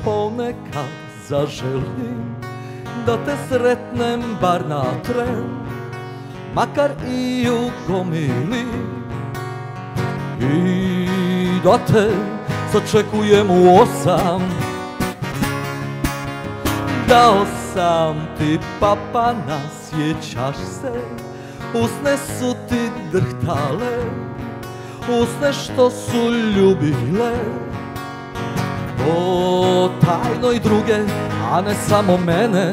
Ponekad zaželim da te sretnem bar na tren, makar i u gomili, i da te sačekujem u 8. Dao sam ti papana, sjećaš se, usne su ti drhtale, usne što su ljubile, o tajno i druge, a ne samo mene.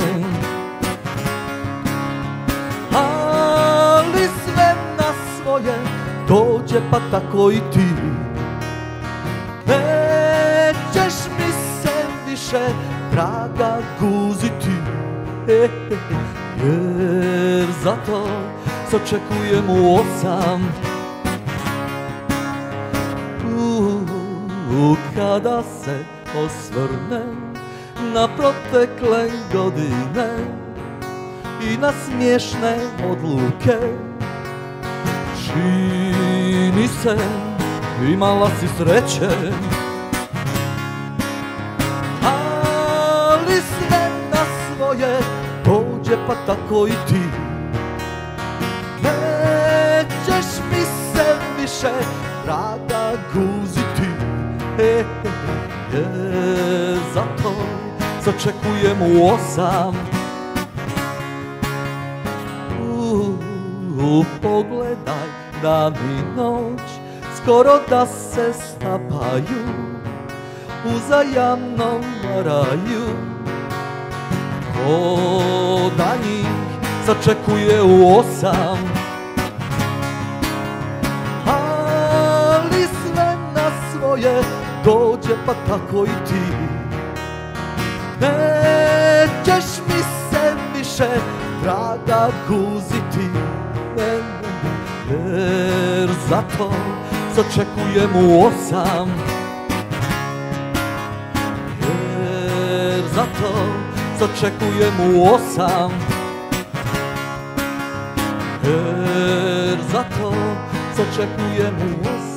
Ali sve na svoje dođe, pa tako i ti. Nećeš mi se više, draga, guziti, jer zato sačekujem u 8. Kada se osvrnem na protekle godine i na smiješne odluke, čini se imala si sreće, ali sve na svoje dođe, pa tako i ti. Nećeš mi se više, draga, guziti, jer zato sačekujem u 8. Pogledaj, dan i noć skoro da se stapaju, uzajamno varaju, ko da njih sačekuje u 8. Ali sve na svoje dođe, pa tako i ti. Nećeš mi se više, draga, guziti, jer zato sačekujem u 8. Jer zato sačekujem u 8. Jer zato sačekujem u 8.